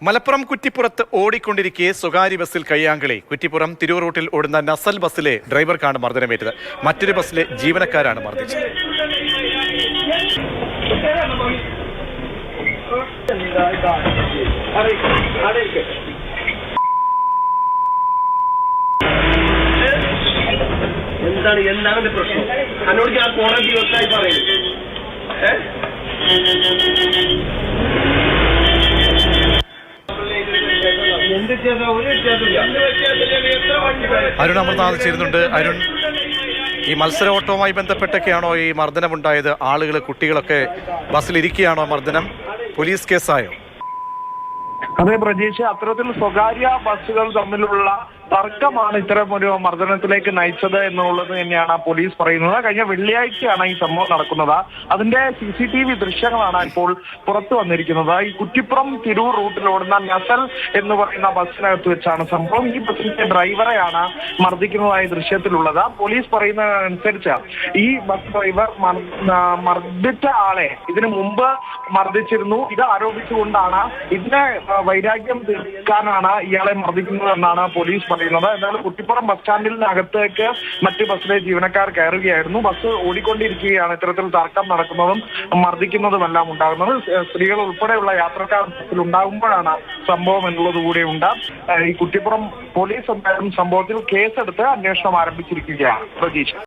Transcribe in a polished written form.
മലപ്പുറം കുറ്റിപ്പുറത്ത് ഓടിക്കൊണ്ടിരിക്കെ സ്വകാര്യ ബസ്സിൽ കയ്യാങ്കളി. കുറ്റിപ്പുറം തിരൂർ റൂട്ടിൽ ഓടുന്ന നസൽ ബസ്സിലെ ഡ്രൈവർക്കാണ് മർദ്ദനമേറ്റത്. മറ്റൊരു ബസ്സിലെ ജീവനക്കാരാണ് മർദ്ദിച്ചത്. എന്താണ് പ്രശ്നം? എന്നോട് ഞാൻ കുറെ ദിവസമായി പറയുന്നു. അരുൺ അമൃതനാഥ് ചേരുന്നുണ്ട്. അരുൺ, ഈ മത്സര ഓട്ടവുമായി ബന്ധപ്പെട്ടൊക്കെയാണോ ഈ മർദ്ദനമുണ്ടായത്? ആളുകൾ, കുട്ടികളൊക്കെ ബസ്സിലിരിക്കുകയാണോ മർദ്ദനം? പോലീസ് കേസായോ? അതെ പ്രജീഷ്, അത്തരത്തിൽ സ്വകാര്യ ബസ്സുകൾ തമ്മിലുള്ള തർക്കമാണ് ഇത്തരം ഒരു മർദ്ദനത്തിലേക്ക് നയിച്ചത് എന്നുള്ളത് തന്നെയാണ് പോലീസ് പറയുന്നത്. കഴിഞ്ഞ വെള്ളിയാഴ്ചയാണ് ഈ സംഭവം നടക്കുന്നത്. അതിന്റെ CCTV ദൃശ്യങ്ങളാണ് ഇപ്പോൾ പുറത്തു വന്നിരിക്കുന്നത്. ഈ കുറ്റിപ്പുറം തിരൂർ റൂട്ടിൽ ഓടുന്ന നസൽ എന്ന് പറയുന്ന ബസ്സിനകത്ത് വെച്ചാണ് സംഭവം. ഈ ബസ്സിന്റെ ഡ്രൈവറെയാണ് മർദ്ദിക്കുന്നതായി ദൃശ്യത്തിലുള്ളത്. പോലീസ് പറയുന്നതനുസരിച്ച് ഈ ബസ് ഡ്രൈവർ മർദ്ദിച്ച ആളെ ഇതിനു മുമ്പ് മർദ്ദിച്ചിരുന്നു. ഇത് ആരോപിച്ചുകൊണ്ടാണ് ഇതിനെ വൈരാഗ്യം തീർക്കാനാണ് ഇയാളെ മർദ്ദിക്കുന്നതെന്നാണ് പോലീസ് പറയുന്നത്. എന്നാൽ കുറ്റിപ്പുറം ബസ് സ്റ്റാൻഡിനകത്തേക്ക് മറ്റ് ബസ്സിലെ ജീവനക്കാർ കയറുകയായിരുന്നു. ബസ് ഓടിക്കൊണ്ടിരിക്കുകയാണ് ഇത്തരത്തിൽ തർക്കം നടക്കുന്നതും മർദ്ദിക്കുന്നതുമെല്ലാം ഉണ്ടാകുന്നത്. സ്ത്രീകൾ ഉൾപ്പെടെയുള്ള യാത്രക്കാർ ബസ്സിൽ ഉണ്ടാകുമ്പോഴാണ് സംഭവം എന്നുള്ളത് കൂടെയുണ്ട്. ഈ കുറ്റിപ്പുറം പോലീസ് എന്തായാലും സംഭവത്തിൽ കേസെടുത്ത് അന്വേഷണം ആരംഭിച്ചിരിക്കുകയാണ്. പ്രതീക്ഷ.